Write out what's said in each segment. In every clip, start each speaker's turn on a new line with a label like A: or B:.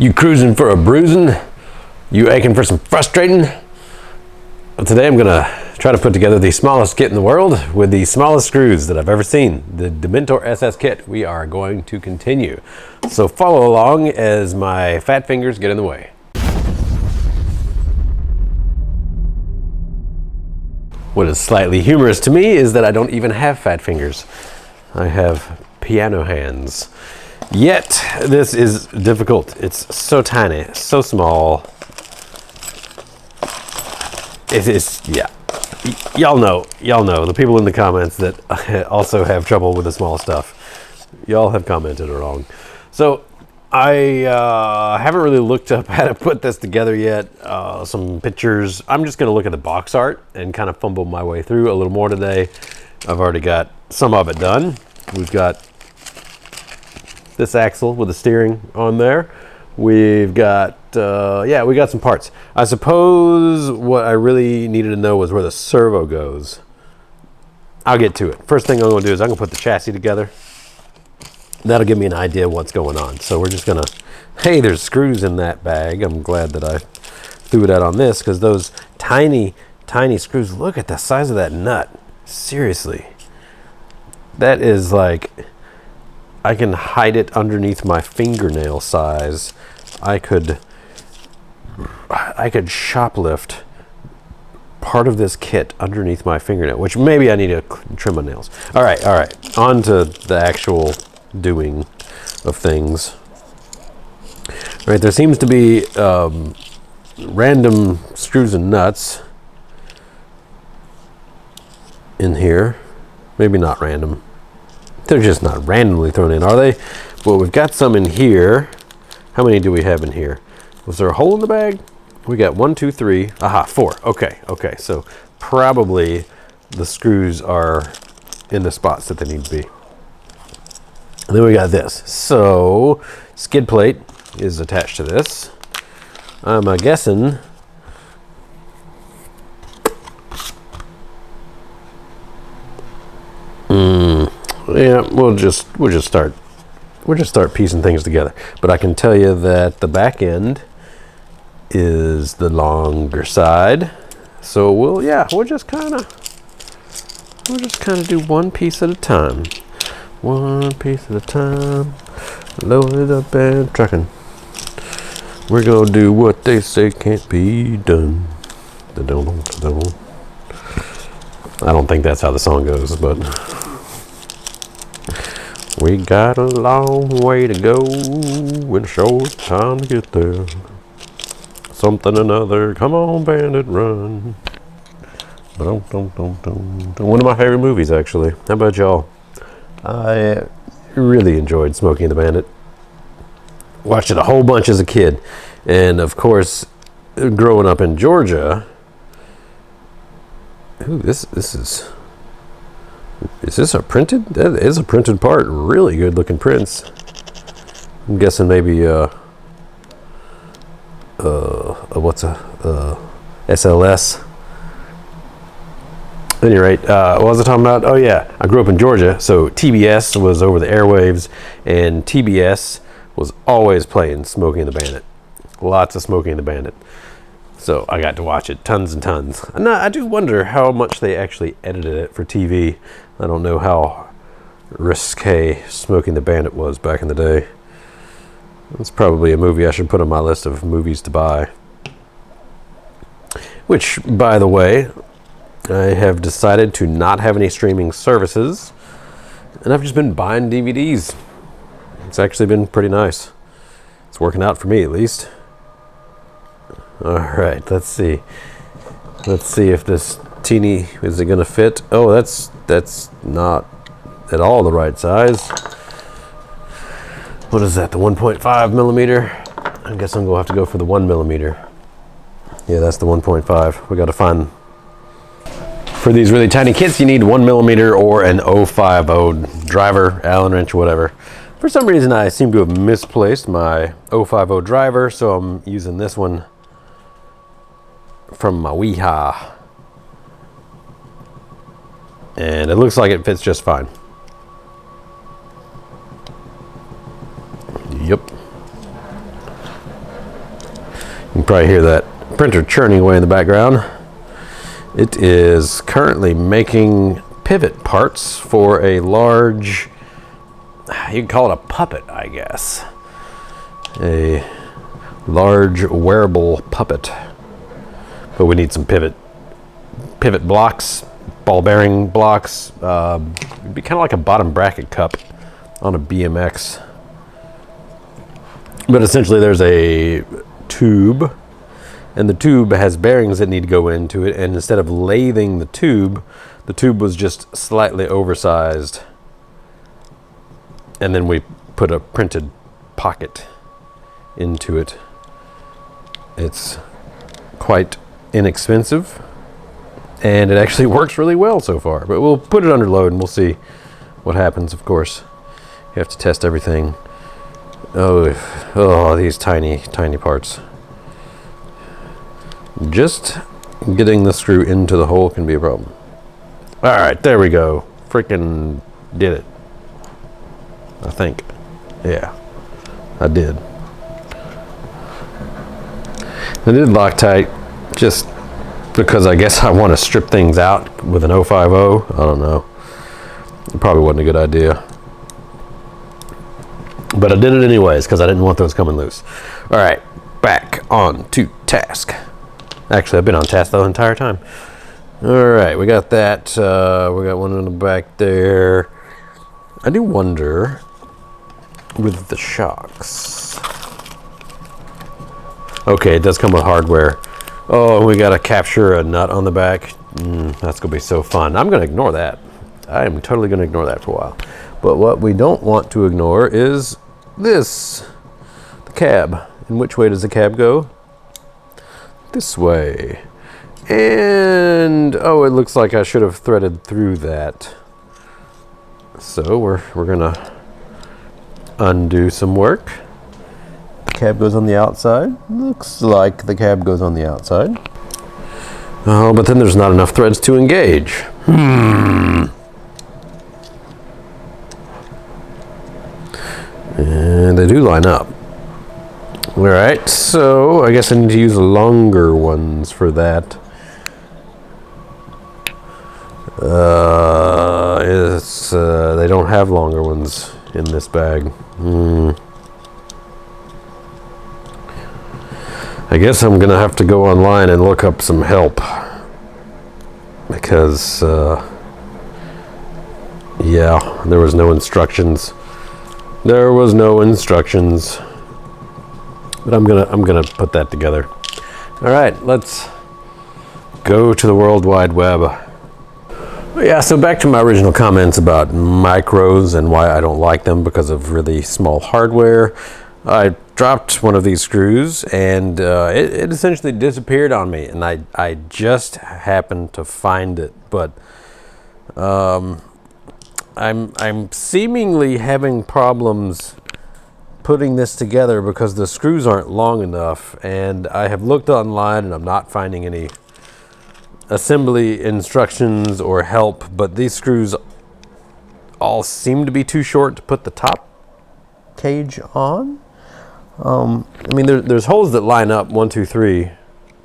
A: You cruising for a bruising? You aching for some frustrating? Well, today I'm gonna try to put together the smallest kit in the world with the smallest screws that I've ever seen. The Dementor SS kit. We are going to continue. So follow along as my fat fingers get in the way. What is slightly humorous to me is that I don't even have fat fingers. I have piano hands. Yet, this is difficult. It's so tiny, so small. It is, yeah. Y'all know, the people in the comments that also have trouble with the small stuff. Y'all have commented wrong. So, I haven't really looked up how to put this together yet. Some pictures. I'm just gonna look at the box art and kind of fumble my way through a little more today. I've already got some of it done. We've got this axle with the steering on there. We've got, yeah, we got some parts. I suppose what I really needed to know was where the servo goes. I'll get to it. First thing I'm gonna do is I'm gonna put the chassis together. That'll give me an idea of what's going on. So we're just gonna, hey, there's screws in that bag. I'm glad that I threw it out on this because those tiny, tiny screws, look at the size of that nut. Seriously. That is like, I can hide it underneath my fingernail size. I could shoplift part of this kit underneath my fingernail, which maybe I need to trim my nails. All right, on to the actual doing of things. All right, there seems to be random screws and nuts in here. Maybe not random. They're just not randomly thrown in, are they? Well, we've got some in here. How many do we have in here? Was there a hole in the bag? We got 1, 2, 3. Aha, 4. Okay. So probably the screws are in the spots that they need to be. And then we got this. So skid plate is attached to this. I'm guessing. Yeah, we'll just start piecing things together. But I can tell you that the back end is the longer side. So we'll just kind of do one piece at a time. One piece at a time. Load it up and trucking. We're gonna do what they say can't be done. I don't think that's how the song goes, but we got a long way to go and a short time to get there. Something or another, come on, bandit, run. One of my favorite movies, actually. How about y'all? I really enjoyed Smokey and the Bandit. Watched it a whole bunch as a kid. And of course, growing up in Georgia. Ooh, this is this a printed? That is a printed part. Really good looking prints. I'm guessing maybe what's a SLS. At any rate, what was I talking about? Oh yeah, I grew up in Georgia, so TBS was over the airwaves, and TBS was always playing Smokey and the Bandit. Lots of Smokey and the Bandit. So I got to watch it tons and tons. And I do wonder how much they actually edited it for TV. I don't know how risque Smokey and the Bandit was back in the day. It's probably a movie I should put on my list of movies to buy. Which, by the way, I have decided to not have any streaming services. And I've just been buying DVDs. It's actually been pretty nice. It's working out for me, at least. All right, let's see. Let's see if this teeny, is it gonna fit? Oh, that's not at all the right size. What is that, the 1.5 millimeter? I guess I'm gonna have to go for the 1 millimeter. Yeah, that's the 1.5. We gotta find, for these really tiny kits, you need 1 millimeter or an 050 driver, Allen wrench, whatever. For some reason, I seem to have misplaced my 050 driver, so I'm using this one from my Weehaw. And it looks like it fits just fine. Yep. can probably hear that printer churning away in the background. It is currently making pivot parts for a large, you can call it a puppet, I guess. A large wearable puppet. But we need some pivot blocks, ball bearing blocks. It'd be kind of like a bottom bracket cup on a BMX. But essentially there's a tube, and the tube has bearings that need to go into it, and instead of lathing the tube was just slightly oversized, and then we put a printed pocket into it. It's quite inexpensive, and it actually works really well so far, but we'll put it under load and we'll see what happens. Of course, you have to test everything. Oh, these tiny parts. Just getting the screw into the hole can be a problem. All right, there we go. Freaking did it. I think. Yeah, I did. I did Loctite just because I guess I want to strip things out with an 050. I don't know. It probably wasn't a good idea. But I did it anyways because I didn't want those coming loose. All right, back on to task. Actually, I've been on task the entire time. All right, we got that. We got one in the back there. I do wonder with the shocks. Okay, it does come with hardware. Oh, we got to capture a nut on the back. That's going to be so fun. I'm going to ignore that. I am totally going to ignore that for a while. But what we don't want to ignore is this, the cab. And which way does the cab go? This way. And, oh, it looks like I should have threaded through that. So we're going to undo some work. The cab goes on the outside. Looks like the cab goes on the outside. Oh, but then there's not enough threads to engage. And they do line up. All right, so I guess I need to use longer ones for that. They don't have longer ones in this bag. I guess I'm gonna have to go online and look up some help because yeah, there was no instructions. There was no instructions, but I'm gonna put that together. All right, let's go to the World Wide Web. Yeah, so back to my original comments about micros and why I don't like them because of really small hardware. I dropped one of these screws and it essentially disappeared on me, and I just happened to find it, but I'm seemingly having problems putting this together because the screws aren't long enough, and I have looked online and I'm not finding any assembly instructions or help, but these screws all seem to be too short to put the top cage on. I mean, there's holes that line up 1, 2, 3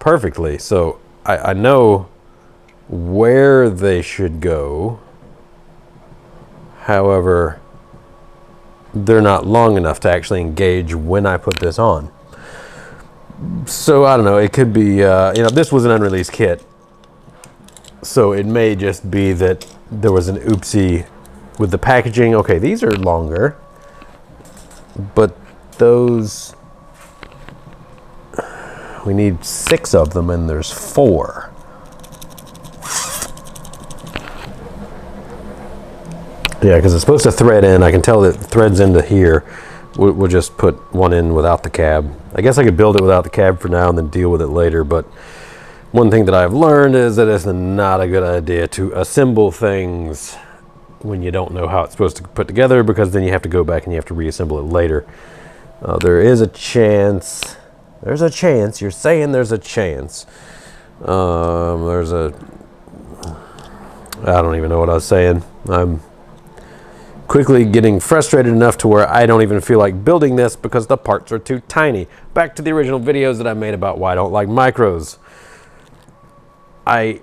A: perfectly, so I know where they should go. However, they're not long enough to actually engage when I put this on. So I don't know, it could be, this was an unreleased kit. So it may just be that there was an oopsie with the packaging. Okay, these are longer, but those, we need 6 of them and there's 4. Yeah, because it's supposed to thread in. I can tell that it threads into here. We'll just put one in without the cab. I guess I could build it without the cab for now and then deal with it later, but one thing that I've learned is that it's not a good idea to assemble things when you don't know how it's supposed to put together, because then you have to go back and you have to reassemble it later. There is a chance. There's a chance. You're saying there's a chance. I don't even know what I was saying. I'm quickly getting frustrated enough to where I don't even feel like building this because the parts are too tiny. Back to the original videos that I made about why I don't like micros. I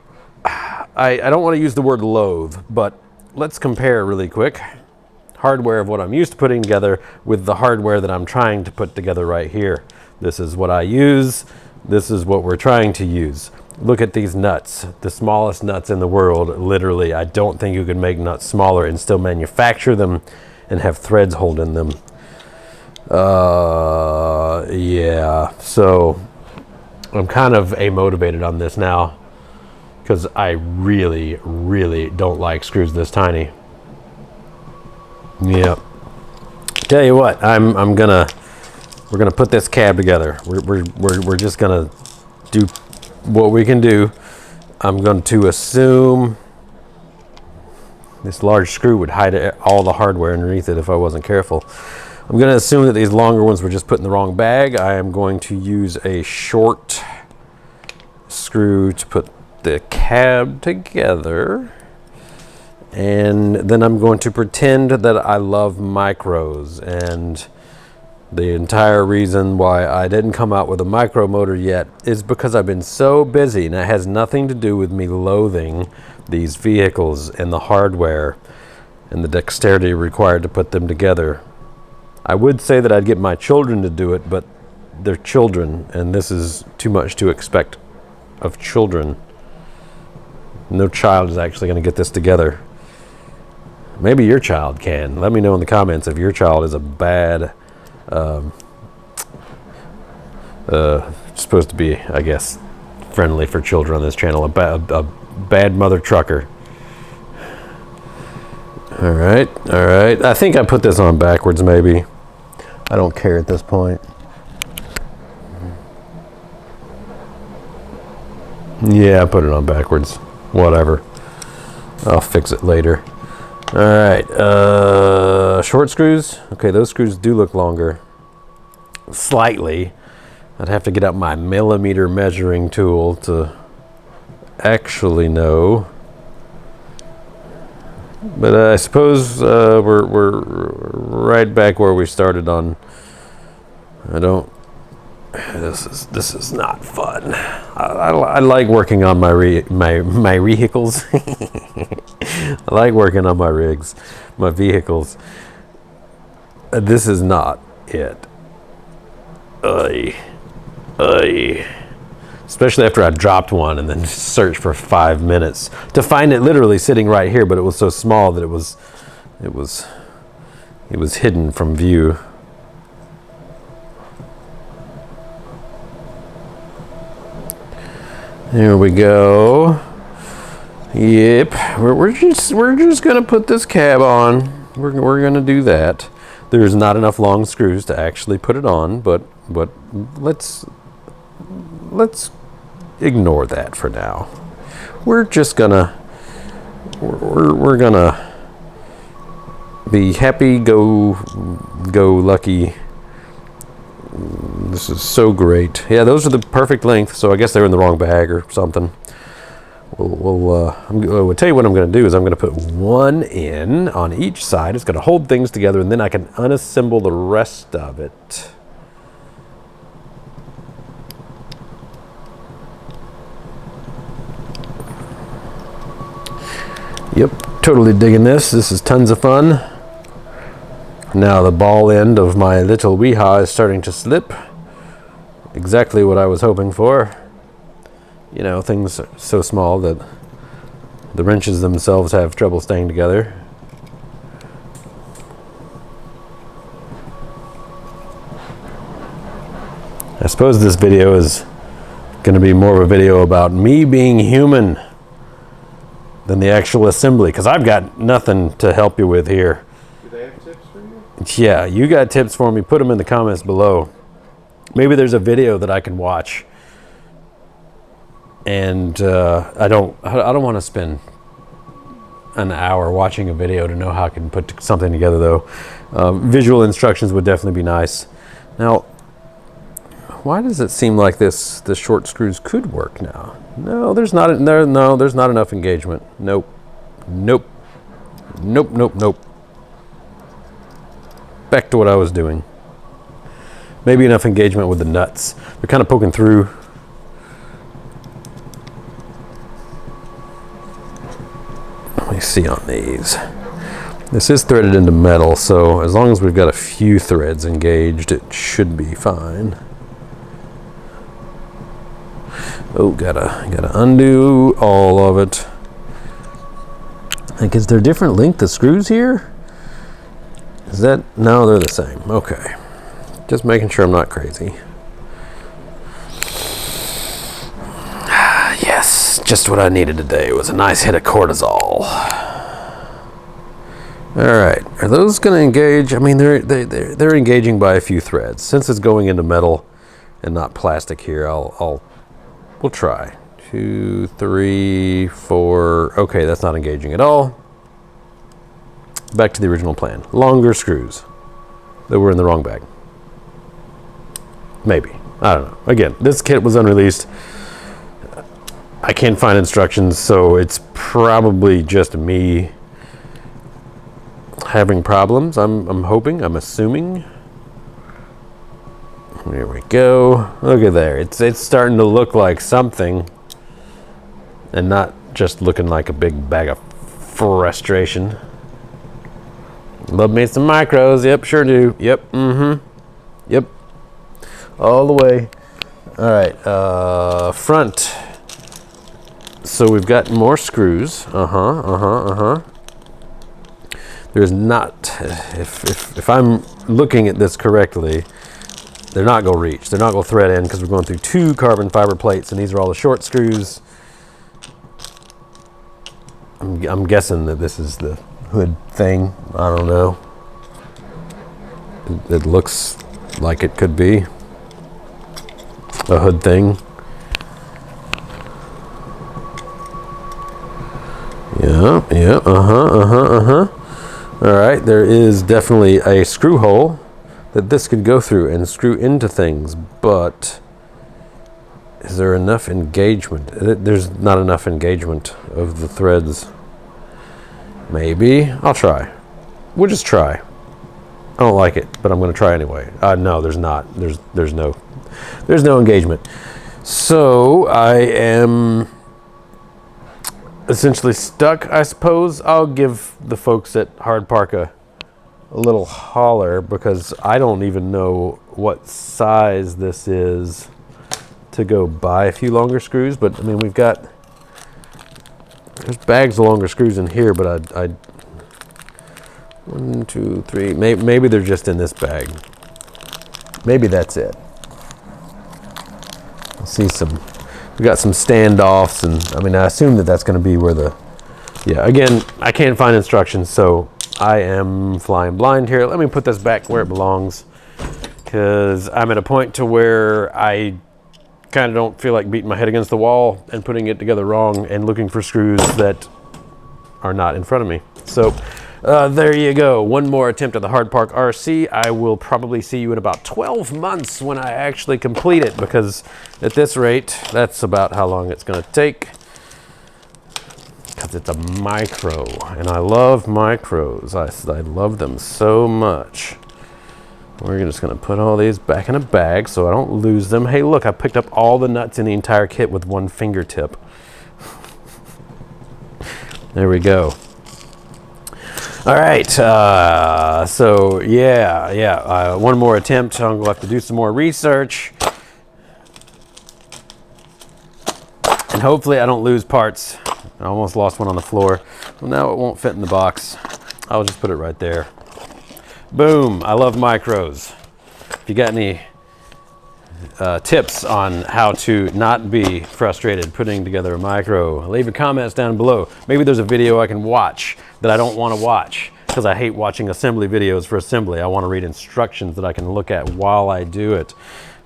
A: don't want to use the word loathe, but let's compare really quick hardware of what I'm used to putting together with the hardware that I'm trying to put together right here. This is what I use. This is what we're trying to use. Look at these nuts, the smallest nuts in the world. Literally, I don't think you can make nuts smaller and still manufacture them and have threads holding them. Yeah, so I'm kind of amotivated on this now because I really, really don't like screws this tiny. Yep. Tell you what, we're gonna put this cab together. We're just gonna do what we can do. I'm going to assume this large screw would hide all the hardware underneath it if I wasn't careful. I'm going to assume that these longer ones were just put in the wrong bag. I am going to use a short screw to put the cab together. And then I'm going to pretend that I love micros, and the entire reason why I didn't come out with a micro motor yet is because I've been so busy, and it has nothing to do with me loathing these vehicles and the hardware and the dexterity required to put them together. I would say that I'd get my children to do it, but they're children, and this is too much to expect of children. No child is actually going to get this together. Maybe your child can. Let me know in the comments if your child is a bad, supposed to be, I guess, friendly for children on this channel, a bad mother trucker. All right. I think I put this on backwards, maybe. I don't care at this point. Yeah, I put it on backwards. Whatever. I'll fix it later. All right, short screws. Okay, those screws do look longer. Slightly. I'd have to get out my millimeter measuring tool to actually know. But I suppose we're right back where we started on. This is not fun. I like working on my vehicles. I like working on my rigs, my vehicles. This is not it. Especially after I dropped one and then searched for 5 minutes to find it literally sitting right here, but it was so small that it was hidden from view. There we go. Yep, we're just gonna put this cab on. We're gonna do that. There's not enough long screws to actually put it on, but let's ignore that for now. We're just gonna we're gonna be happy, go lucky. This is so great. Yeah, those are the perfect length, so I guess they're in the wrong bag or something. I'll tell you what I'm going to do is I'm going to put one in on each side. It's going to hold things together, and then I can unassemble the rest of it. Yep, totally digging this. This is tons of fun. Now the ball end of my little weehaw is starting to slip. Exactly what I was hoping for. You know, things are so small that the wrenches themselves have trouble staying together. I suppose this video is going to be more of a video about me being human than the actual assembly, because I've got nothing to help you with here.
B: Do they have tips for you?
A: Yeah, you got tips for me. Put them in the comments below. Maybe there's a video that I can watch. And I don't want to spend an hour watching a video to know how I can put something together, though. Visual instructions would definitely be nice. Now, why does it seem like the short screws could work now? No, there's not enough engagement. Nope. back to what I was doing. Maybe enough engagement with the nuts. They're kind of poking through. Let me see on these. This is threaded into metal, so as long as we've got a few threads engaged, it should be fine. Oh, gotta undo all of it. Like, is there different length of screws here? Is that, no, they're the same. Okay. Just making sure I'm not crazy. Yes, just what I needed today was a nice hit of cortisol. All right, are those going to engage? I mean, they're engaging by a few threads. Since it's going into metal and not plastic here, we'll try. 2, 3, 4. Okay, that's not engaging at all. Back to the original plan. Longer screws that were in the wrong bag. Maybe. I don't know. Again, this kit was unreleased. I can't find instructions, so it's probably just me having problems. I'm hoping, I'm assuming. There we go. Look at there. It's starting to look like something and not just looking like a big bag of frustration. Love me some micros. Yep, sure do. Yep. Yep. All the way. All right. Front. So we've got more screws. There's not, if I'm looking at this correctly, they're not going to reach. They're not going to thread in because we're going through 2 carbon fiber plates, and these are all the short screws. I'm guessing that this is the hood thing. I don't know. It looks like it could be a hood thing. Yeah, All right, there is definitely a screw hole that this could go through and screw into things, but is there enough engagement? There's not enough engagement of the threads. Maybe. I'll try. We'll just try. I don't like it, but I'm going to try anyway. No, there's not. There's no engagement. So I am essentially stuck, I suppose. I'll give the folks at HardPark a little holler because I don't even know what size this is to go buy a few longer screws. But I mean, there's bags of longer screws in here, but I 1, 2, 3, maybe they're just in this bag. Maybe that's it. I see we got some standoffs, and I mean, I assume that that's going to be where yeah, again, I can't find instructions, so I am flying blind here. Let me put this back where it belongs, because I'm at a point to where I kind of don't feel like beating my head against the wall and putting it together wrong and looking for screws that are not in front of me. So there you go. One more attempt at the HardPark RC. I will probably see you in about 12 months when I actually complete it, because at this rate, that's about how long it's going to take. Because it's a micro, and I love micros. I love them so much. We're just going to put all these back in a bag so I don't lose them. Hey, look, I picked up all the nuts in the entire kit with one fingertip. There we go. All right, so yeah, one more attempt. I'm going to have to do some more research. And hopefully I don't lose parts. I almost lost one on the floor. Well, now it won't fit in the box. I'll just put it right there. Boom, I love micros. If you got any tips on how to not be frustrated putting together a micro, leave your comments down below. Maybe there's a video I can watch that I don't want to watch because I hate watching assembly videos for assembly. I want to read instructions that I can look at while I do it.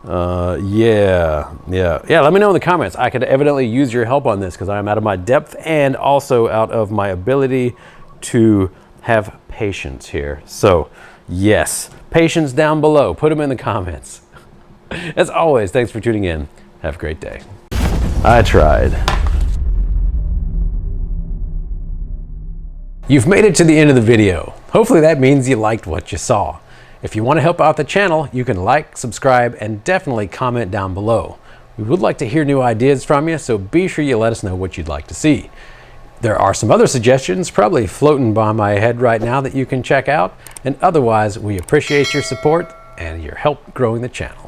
A: Yeah, let me know in the comments. I could evidently use your help on this because I'm out of my depth and also out of my ability to have patience here. So yes, patience down below. Put them in the comments. As always, thanks for tuning in. Have a great day. I tried. You've made it to the end of the video. Hopefully that means you liked what you saw.
C: If you want to help out the channel, you can like, subscribe, and definitely comment down below. We would like to hear new ideas from you, so be sure you let us know what you'd like to see. There are some other suggestions probably floating by my head right now that you can check out, and otherwise we appreciate your support and your help growing the channel.